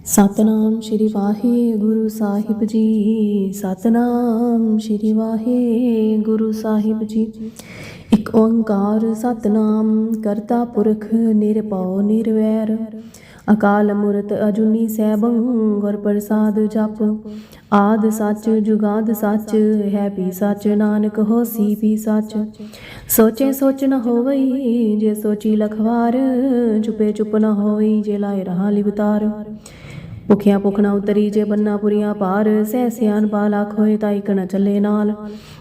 ਸਤਨਾਮ ਸ਼੍ਰੀ ਵਾਹਿਗੁਰੂ ਸਾਹਿਬ ਜੀ। ਸਤਨਾਮ ਸ਼੍ਰੀ ਵਾਹਿਗੁਰੂ ਸਾਹਿਬ ਜੀ। ਇੱਕ ਓੰਕਾਰ ਸਤਨਾਮ ਕਰਤਾ ਪੁਰਖ ਨਿਰਭਉ ਨਿਰਵੈਰ ਅਕਾਲ ਮੂਰਤ ਅਜੂਨੀ ਸੈਭੰ ਗੁਰ ਪ੍ਰਸਾਦ ਜਪ। ਆਦ ਸੱਚ ਜੁਗਾਦ ਸੱਚ ਹੈ ਵੀ ਸੱਚ ਨਾਨਕ ਹੋਸੀ ਵੀ ਸੱਚ। ਸੋਚੇ ਸੋਚ ਨ ਹੋਵਈ ਜੇ ਸੋਚੀ ਲਖਵਾਰ ਚੁਪੇ ਚੁਪ ਨ ਹੋਵਈ ਜੇ ਲਾਏ ਰਹਾ ਲਿਵਤਾਰ। ਭੁਖਿਆ ਭੁਖ ਨਾ ਉਤਰੀ ਜੇ ਬੰਨਾ ਪੁਰੀਆਂ ਭਾਰ ਸਹਿ ਸਿਆਨ ਪਾ ਲੱਖ ਹੋਏ ਤਾਂ ਇੱਕ ਨ ਚੱਲੇ ਨਾਲ।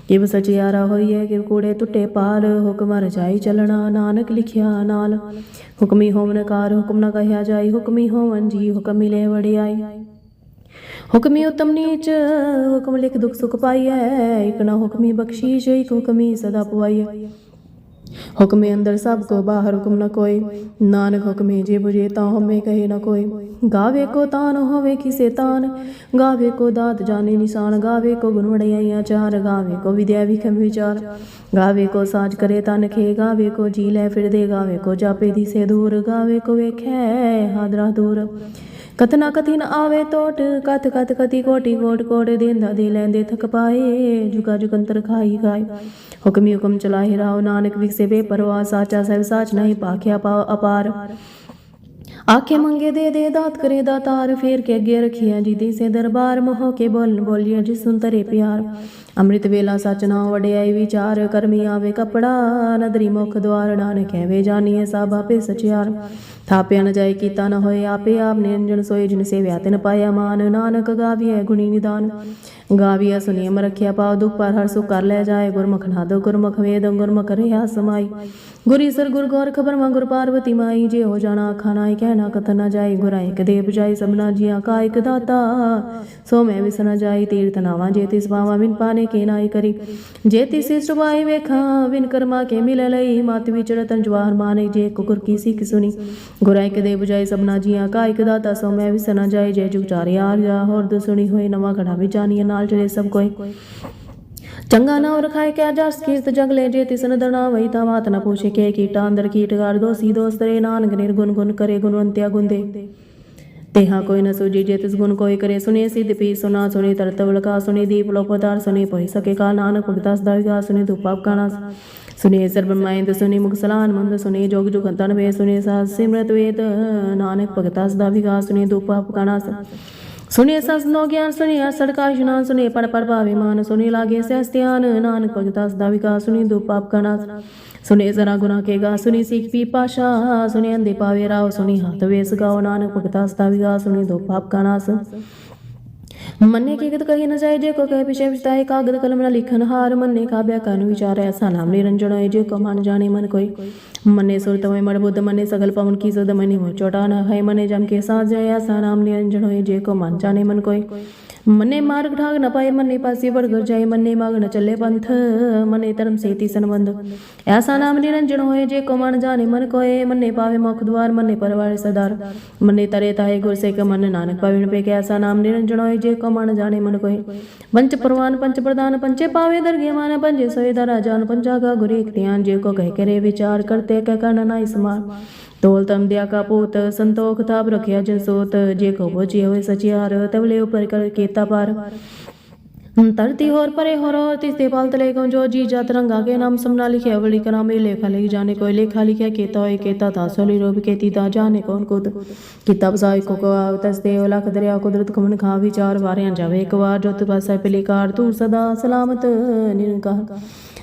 ਕਿਵ ਸਚਿਆਰਾ ਹੋਈਏ ਕਿਵ ਕੂੜੇ ਟੁੱਟੇ ਪਾਲ ਹੁਕਮ ਰਜਾਈ ਚੱਲਣਾ ਨਾਨਕ ਲਿਖਿਆ ਨਾਲ। ਹੁਕਮੀ ਹੋਵਨ ਕਾਰ ਹੁਕਮ ਨ ਕਹਿਆ ਜਾਈ ਹੁਕਮੀ ਹੋਵਨ ਜੀ ਹੁਕਮ ਮਿਲੇ ਵਡਿਆਈ। ਹੁਕਮੀ ਉਤਮ ਨੀਚ ਹੁਕਮ ਲਿਖ ਦੁਖ ਸੁਖ ਪਾਈਐ ਇੱਕ ਨ ਹੁਕਮੀ ਬਖਸ਼ੀਸ਼ ਇੱਕ ਹੁਕਮੀ ਸਦਾ ਪੁਆਈਐ। ਹੁਕਮੇ ਅੰਦਰ ਸਭ ਕੋ ਬਾਹਰ ਹੁਕਮ ਨ ਕੋਇ ਨਾਨਕ ਹੁਕਮੇ ਜੇ ਬੁਝੇ ਤਾਂ ਹਉਮੈ ਕਹੇ ਨ ਕੋਇ। ਗਾਵੇ ਕੋ ਤਾਨ ਹੋਵੇ ਕਿਸੇ ਤਾਨ ਗਾਵੇ ਕੋ ਦਾਤ ਜਾਣੇ ਨਿਸ਼ਾਨ। ਗਾਵੇ ਕੋ ਗੁਣ ਵਡਿਆਈਆਂ ਚਾਰ ਗਾਵੇ ਕੋ ਵਿਦਿਆ ਵਿਖਮ ਵਿਚਾਰ। ਗਾਵੇ ਕੋ ਸਾਜ ਕਰੇ ਤਨ ਖੇ ਗਾਵੇ ਕੋ ਜੀ ਲੈ ਫਿਰਦੇ ਗਾਵੇ ਕੋ ਜਾਪੇ ਦਿਸੇ ਦੂਰ। ਗਾਵੇ ਕੋ ਵੇਖੈ ਹਾਦਰਾ ਦੂਰ। ਕਥਨਾ ਕਥੀ ਨ ਆਵੇ ਟੋਟ ਕਥ ਕਥ ਕਥੀ ਕੋਟੀ ਕੋਟ ਕੋਟ ਦੇਂਦਾ ਦੇ ਲੈਂਦੇ ਥਕ ਪਾਏ ਜੁਗਾ ਜੁਗੰਤਰ ਖਾਈ ਖਾਏ। ਹੁਕਮੀ ਹੁਕਮ ਚਲਾਹੇ ਰਾਓ ਨਾਨਕ ਵਿਖਸੇ ਬੇਪਰਵਾਹ ਸਾਚਾ ਸਹਿਬ ਸਾਚ ਨਹੀਂ ਭਾਖਿਆ ਪਾਉ ਅਪਾਰ। ਆਖੇ ਮੰਗੇ ਦੇ ਦੇ ਦਾਤ ਕਰੇ ਦਾਤਾਰ ਫੇਰ ਕੇ ਅੱਗੇ ਰਖਿਆ ਜੀ ਦੇ ਸੇ ਦਰਬਾਰ। ਮੋਹ ਕੇ ਬੋਲਨ ਬੋਲਿਆ ਜਿਸ ਸੁਨ ਤਰੇ ਪਿਆਰ। ਅੰਮ੍ਰਿਤ ਵੇਲਾ ਸਚ ਨਾ ਵਡਿਆਈ ਵਿਚਾਰ ਕਰਮੀ ਆਵੇ ਕਪੜਾ ਨਦਰੀ ਮੁਖ ਦੁਆਰ। ਨਾਨਕ ਕਹਿਵੇ ਜਾਨੀਏ ਸਭ ਆਪੇ ਸਚਿਆਰ। ਥਾਪਿਆ ਨ ਜਾਏ ਕੀਤਾ ਨ ਹੋਏ ਆਪੇ ਆਪ ਨਿਰੰਜਨ ਸੋਏ ਜਿਨ ਸੇਵਿਆ ਤਿਨ ਪਾਇਆ ਮਾਨ। ਨਾਨਕ ਗਾਵੀਐ ਗੁਣੀ ਨਿਦਾਨ ਗਾਵੀਐ ਸੁਨੀਮ ਰਖਿਆ ਪਾਉ ਦੁਖ ਪਰ ਹਰ ਸੁਖ ਕਰ ਲੈ ਜਾਏ। ਗੁਰਮੁਖ ਨਾਦੋ ਗੁਰਮੁਖ ਵੇਦ ਗੁਰਮੁਖ ਰਿਹਾ ਸਮਾਈ। ਗੁਰ ਈਸਰ ਗੁਰ ਗੋਰਖ ਬਰਮਾ ਗੁਰ ਪਾਰਵਤੀ ਮਾਈ। ਜੇ ਹੋ ਜਾਣਾ ਆਖਾ ਨਾਹੀ ਕਹਿਣਾ ਕਥਨ ਨ ਜਾਈ। ਗੁਰਾ ਇੱਕ ਦੇ ਬੁਝਾਈ ਸਭਨਾ ਜੀਆਂ ਕਾ ਇੱਕ ਦਾਤਾ ਸੋ ਮੈਂ ਵਿਸ ਨ ਜਾਈ। ਤੀਰਥ ਨਾਵਾਂ ਜੇ ਤਿਸ ਪਾਵਾਂ ਵਿਨ ਪਾਣੇ ਕੇ ਨਾਈ ਕਰੀ। ਜੇ ਤਿਸ ਸਿਸ਼ਟ ਬਾਈ ਵੇਖਾਂ ਵਿਨ ਕਰਮਾ ਕੇ ਮਿਲ ਲਈ। ਮਤ ਵਿਚ ਰਤਨ ਜਵਾਹਰ ਮਾਨੇ ਜੇ ਕੁਕੁਰ ਕੀ ਸਿੱਖ ਸੁਣੀ। ਗੁਰਾ ਇੱਕ ਦੇ ਬੁਝਾਈ ਸਭਨਾ ਜੀਆਂ ਕਾ ਇੱਕ ਦਾਤਾ ਸੋ ਮੈਂ ਵਿਸ ਨ ਜਾਈ। ਜੇ ਜੁਗ ਚਾਰਿਆ ਆ ਜਾ ਹੋਰ ਦੁਸੁਣੀ ਹੋਈ ਨਵਾਂ ਘੜਾ ਵਿਚਾਨੀਆਂ ਨਾਲ ਚਲੇ ਸਭ ਕੋਈ। ਚੰਗਾ ਨਾਮ ਰਖਾਏ ਕਿਆ ਜਸ ਕੀਰਤ ਜਗਲੇ ਜੇ ਤਿਸ ਨ ਦਰਣਾ ਵਈ ਤਾਂ ਬਾਤ ਨ ਪੁੱਛੇ ਕੇ ਕੀਟਾ ਅੰਦਰ ਕੀਟਗਾਰ ਦੋਸੀ ਦੋਸਤ ਰੇ। ਨਾਨਕ ਨਿਰਗੁਣ ਗੁਣ करे गुणवंत्या गुण दे तेहा कोई न सूझी जे तिस गुण कोई करे। सुने सिद्ध पी सुना सुने तरतवल का सुने दीप लोपतार सुने पोहि सके का। नानक भगतास दाविगा सुने धूपाप का नास सुने सर ब्रह्मायंद सुने मुख सलान मंद सुने जोग जुग तन वे सुने सास सिमरत वेद। नानक भगतास दाविगा सुने धूपाप का नास सुने सस नो ज्ञान सुने सड़का स्नान सुने पढ़ पढ़ भावे मान। सुने लागे सहस्त्यान नानक भगतास दाविका सुने धूपाप का नास सुने जरा गुना के गा सुनी सीख पी पाशा। सुने अंधे पावे राव सुनी हाथ वेस गाओ। नानक भगतास दाविगा सुने दो पाप का नास। मन्ने की गत कही न जाए जे को कहे विषय विषताए कागद कलम न लिखन हार। मन्ने का व्याकरण विचार ऐसा नाम निरंजन है जे को मान जाने मन कोई। मन्ने सुरत में मर बुद्ध मन्ने सगल पवन की सुध मनि मोह चोटा न है। मन्ने जम के साथ जाए ऐसा नाम निरंजन है जे को मान जाने मन कोई। मन्ने मार्ग ढाग न पाए मन्ने पासी बढ़ घर जाए। मन्ने माग न चले पंथ मन्ने धर्म से ती संबंध ऐसा नाम निरंजन होए जे को मान जाने मन कोय। मन्ने पावे मुख द्वार मन्ने परवार सदार मन्ने तरे ताहे गुर से क मन नानक पाविन पे ऐसा नाम निरंजन होए जे को मान जाने मन कोय। पंच प्रवान पंच प्रदान पंचे पावे दरगे मान पंजे सोए दरा जान पंचागा गुर एक ध्यान। जे को कह करे विचार करते कह करना नाई समान। तोल तम दिया का पूत संतोख ताप रखिया जन सोत। जे को बोझी हुए सचियार तवले ऊपर कर केता पार। तरती होर परे होर और तिस्ते पाल तले को जो जी जात रंगा के नाम समना लिखे वली करा में लेखा ले जाने कोई लेखा लिखे केता होए केता था सोली रोब केती ता जाने कौन कुद। किताब साई को तस्ते लाख दरिया कुदरत कमन खा विचार वारियां जावे एक बार जो तु पासा पिलिकार तू सदा सलामत निरंकार।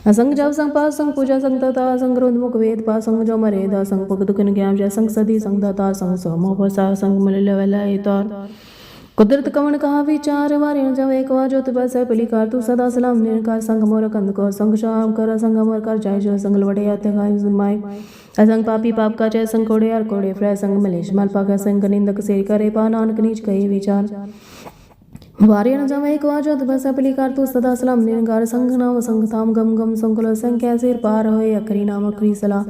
असंग जब संग पास संग पूजा संग तथा संग रुद्मुख वेद पास संग जो मरे दा संग पग दुखन ज्ञान जय संग सदी संग दाता संग सोमो पसा संग मिल वलै तार। कुदरत कवन कहा विचार वारे जब एक बार जो बस पिलिकार तू सदा सलाम निरंकार। संग मोर कंद को संग शाम कर संग मोर कर जाय जो संग लवड़े आते गाय माय। असंग पापी पाप का जय संग कोड़े यार कोड़े फ्रै संग मलेश मल पाका संग निंदक से करे पा नानक नीच कहे विचार। वारे न जम एक बार जो बस पिलिकार तू सदा सलाम निरंकार। संग नाम संग थाम गम गम संकुल संख्या सिर पार होए अखरी नाम अखरी सलाह।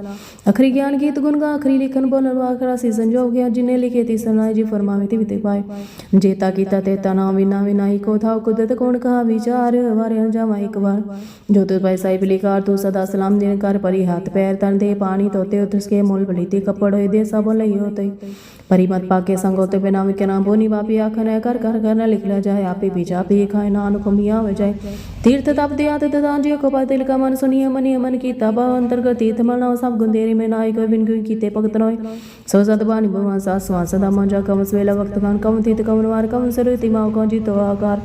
अखरी ज्ञान गीत गुण गा अखरी लिखन बोलन वाखरा सी संजोग गया जिन्हें लिखे ती सुनाए जी फरमावे ती विते पाए। जेता कीता तेता नाम विना विनाई को था कुदरत कौन कहा विचार। वारे न जम एक बार जो तु पैसा पिलिकार तू सदा सलाम निरंकार। परी हाथ पैर तन दे पानी तोते उतरस के मोल भली ती कपड़ होए दे सब लई होते परिमत पाके संगोते बिना के नाम बोनी बापी आखन है कर न लिख लिया जाए आपे बीजा आपे खाए नानक मिया हो जाए तीर्थ तप दिया दान जी को पा दिल का मन सुनिए मनिए मन की तब अंतर्गत तीर्थ मनाओ सब गुंदेरी में नाई को बिन गुई कीते भगत नोय सो सतबानी भगवान सास स्वास सदा मंजा कम स्वेला वक्त कान कम तीत कम वार कम सरुति माओ कौन जी तो आकार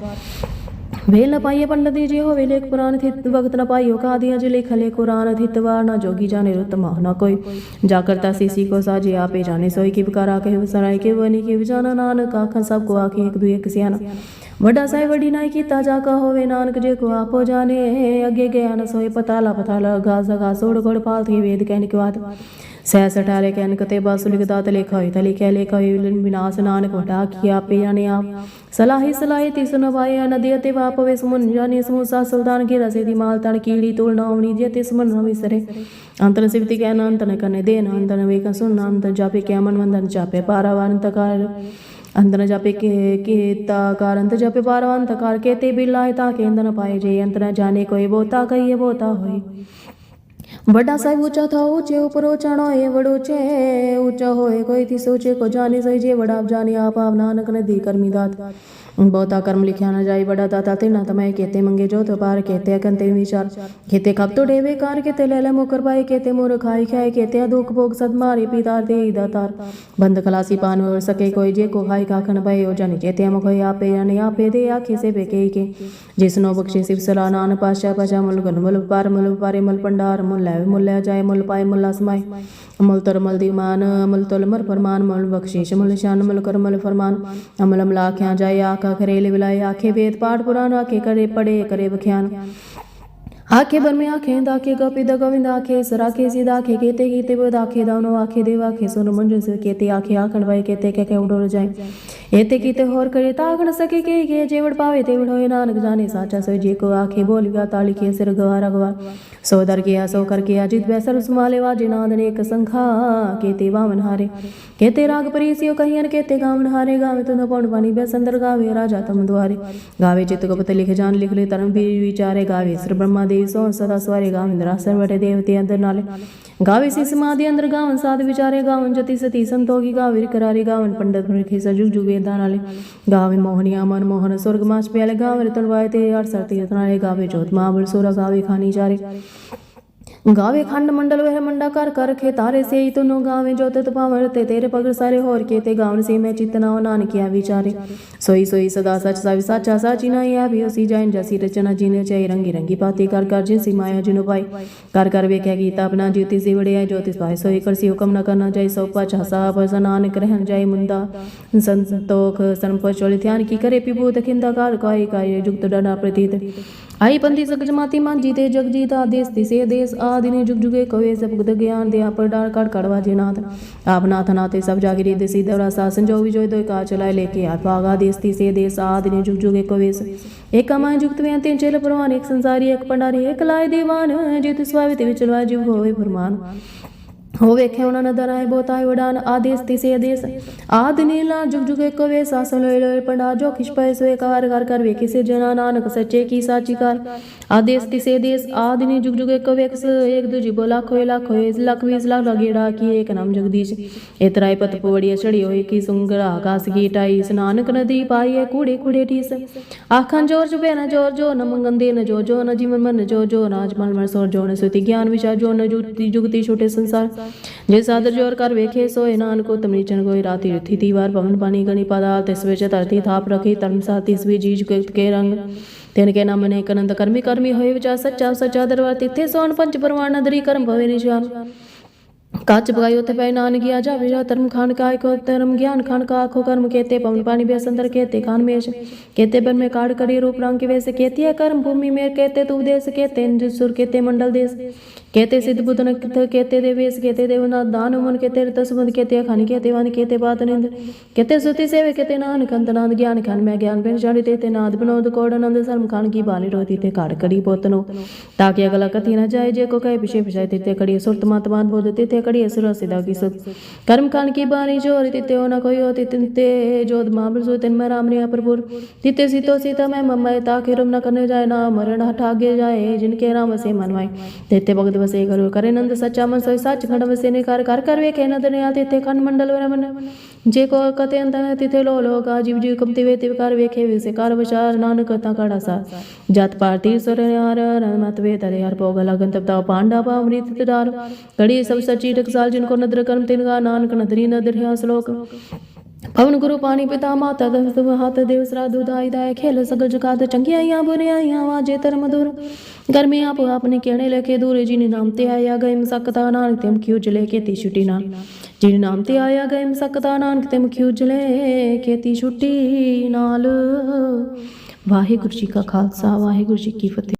वेल न पाइए पंडित जी हो वेले पुराण थित वक्त न पाइयो का दिया जो लिख ले कुरान थित वार न जोगी जाने रुतमा न कोई जाकरता सीसी को साजे आपे जाने सोई की बकारा के सराय के वनी के जाना नानक आखन सब को आखे एक दुए सियाना वड्डा साई वड्डी नाई की ताजा का होवे नानक जे को आपो जाने अगे गया न सोई पताला घास घास ओड़ गोड़ पाल थी वेद कहने के बाद सह सठारे कहन कते बासुलिक दात लेखा हुई तली कह लेखा हुई विनाश नानक वटा किया पे जाने आप सलाही ती सुनवाए नदियते वाप वे सुमन जाने समूसा सुल्तान के रसे दी माल तण कीड़ी तोड़ नवनी दियते सुमन नविसरे अंतन सिवती कहन अंतन कने देन अंतन वे का सुन अंतन जापे क्या मन वंदन जापे पारावान तकार अंतन जापे के ताकार अंत जापे पारावान तकार केते बिलाए ताके अंतन पाए जे अंतन जाने कोई बोता कहिए बोता होई वड्डा साहिब ऊंचा था ऊंचे ऊपर ऊंचाणो है वड़ो चे ऊंचा होए कोई थी सोचे को जाने सही जे वड़ा जाने आप नानक ने दी कर्मी दात बहुता कर्म लिखा न जाई बड़ा दाता ते ना तमय केते मंगे जो तो पार केते कंते विचार केते खप तो डेवे कार केते ले मुकर पाए केते मोर खाई खाए केते दुख भोग सद मारे पितार दे दातार बंद खलासी पान और सके कोई जे को खाई काखन भय हो जाने केते हम कोई आपे यानी आपे दे आखे से बेके के जिसनो बख्शे शिव सला नान पाशा पचा मुल गन मुल पारे मुल पंडार मुल जाए मुल पाए मुल्ला समाय अमल तर मल दीमान अमल तोल मर फरमान मल बख्शीश मल शान मल कर मल फरमान अमल अमला आख्या जाए आखा करेले बिलाए आखे वेद पाठ पुराण आखे करे पढ़े करे बख्यान आखे बर में आखे दाखे गपि द गोविंद आखे सराखे सीधा आखे केते गीते बोध आखे दानो आखे देव आखे सोन मंजन से केते आखे आखण भाई केते के उड़ो जाए एते कीते होर करे तागण सके के जेवड़ पावे तेवड़ होए नानक जाने साचा सोई जे को आखे बोलिया ताली के सिर गवारा गवा सो दर किया सो कर किया जित बैसर सुमाले वाजे नादन एक संखा केते वामन हारे केते राग परीसियो कहियन केते गावन हारे गावे तुम पौंड पानी बैसंदर गावे राजा तम द्वारे गावे चित गपत लिख जान लिख ले तरम भी विचारे गावे श्री ब्रह्मा देव सो सदा स्वारे गाविंद्रा सर्वटे देवते अंदर नाले गावे सी समाधि अंदर गावन साध विचारे गावन जति सती संतोगी गावे करारे गावन पंडित मुखे सजुग जुगे दानाले गावे मोहनिया मन मोहन स्वर्ग माच प्याले गावे तनवाए ते यार सरती रतनाले गावे जोत महाबल सोरा गावे खानी चारे गावे खंड मंडल वह मंडा कर खे तारे से ही तुनो गावे जो तत पावरते तेरे पगर सारे होर के ते गावन से मैं चितना नान किया विचारे सोई सदा सच सावी साचा साची ना या भी उसी जाइन जसी रचना जीने चाहे रंगी रंगी पाती कर जिनसी माया जिनु पाई कर वे क्या गीता अपना ज्योति से बड़े आए ज्योतिष पाए सोई कर सी हुक्म न करना जाए सौ पाचा सा पर सनान ग्रहण जाए मुंदा संतोख संप चोली ध्यान की करे पिबूत खिंदा कार काय जुक्त डना प्रतीत आई पंथी सक जमाती मान जीते जग जीता देश तिसे देश आदिने जुग जुगे कवे सब गुद ज्ञान दे पर डार काट कड़वा जे नाथ आप नाथ नाते सब जागिरी देसी दवरा शासन जो विजय दो का चलाए लेके आप आगा देश तिसे देश आदिने जुग जुगे कवेस एक कमाए जुक्त में तीन चेल परवान एक संसारी एक पंडारी एक लाए दीवान जित स्वावित विचलवा जीव होवे फरमान हो वेखे उन्होंने दराए बोताए उड़ान आदेश तिसे देश आद नीला जुग जुगे कवे सासन लोय पंडा जो खिश पै सोए कार कर वे किसे जना नानक सच्चे की साची कार आदेश तिसे देश आद नी जुग जुगे कवे एक दूजी बोला खोए लाख 20 लाख लगेड़ा की एक नाम जगदीश एतराय पत पवड़िया चढ़ी होए की सुंगरा आकाश की टाई स्नानक नदी पाई कूड़े कूड़े ठीस आखन जोर जुबे न जोर जो न मंगंदे न जो न जीवन मन जो नाज मल सोर जो न सुति ज्ञान विचार जो न जुगती छोटे संसार जे सादर जोर कर वेखे सोए नानको तम नीचन गोई राती रुथी दीवार पवन पानी गणी पादाल तिसवे धरती थाप रखी तर्म सा तिसवी जीज के रंग तेन के नाम ने कनंद कर्मी होए विचार सच्चा दरबार तिथे सोन पंच परवान नदरी कर्म भवे निशान काच बगायो ते पै नान किया जा विजा धर्म खान का को धर्म ज्ञान खान का आखो कर्म केते पवन पानी बेसंदर केते खान मेश केते बन में काड़ कड़ी रूप रंग के वैसे केती है कर्म भूमि में केते तू देश केते सुर केते मंडल देश केते सिद्ध बुद्ध न केते देवेश केते देवनाथ दान मन केते तसबंद केते खान केते वान केते बात निंद केते सुति सेवे केते नान कंत नाद ज्ञान खान में ज्ञान पेन जाड़ी तेते नाद बनोद कोड नंद शर्म खान की बाली रोती ते काड़ कड़ी पोतनो ताकि अगला कथी न जाए जे को कहे पिछे पिछाए तेते कड़ी सुरत मातमान बोध तेते कड़ी असुर सिदा की सुत कर्म खान की बानी जोर तिते हो न कोई हो तिते जोध मामल सो तिन में राम ने प्रभुर तिते सीतो सीता में मम्मा ताकि रुम न करने जाए ना मरण हठागे जाए जिनके राम से मनवाए तेते भगत वसे करो करे नंद सच्चा मन सोई सच खंड वसे ने कर वे के नंद ने आते ते खंड मंडल वर मन ਜੇ ਕੋ ਕਤੇ ਅੰਤ ਤਿਥੇ ਲੋ ਲੋਕਾ ਜੀਵ ਜੀਵ ਕੰਤੀ ਵੇ ਤਿਵ ਕਰ ਵੇਖੇ ਵਿਸੇ ਕਰ ਵਿਚਾਰ ਨਾਨਕ ਤਾ ਕਾੜਾ ਸਾ ਜਤ ਪਾਰਟੀ ਸੁਰ ਹਰ ਮਤ ਵੇ ਤਰੇ ਹਰ ਭੋਗ ਲਗਨ ਤਬ ਤਾ ਪਾਂਡਾ ਪਾ ਅਮ੍ਰਿਤ ਤਦਾਰ घड़ी सब सची टकसाल जिनको नदर कर्म तिनका नानक नदरी नदर है श्लोक पवन गुरु पानी पिता माता दस्त हाथ देव श्राद्धु दाई दाय खेल सगल जगात चंगियाइयां बुरियाइयां वाजे तर मधुर घर में आप आपने कहने लेके दूर जिन नाम ते आया गए सकता नानक तेम क्यों जले के ती छुट्टी ना जिन नाम ते आया गए सकता नानक तेम क्यों जले के ती छुट्टी नाल वाहिगुरु जी का खालसा वाहिगुरु जी की फतेह।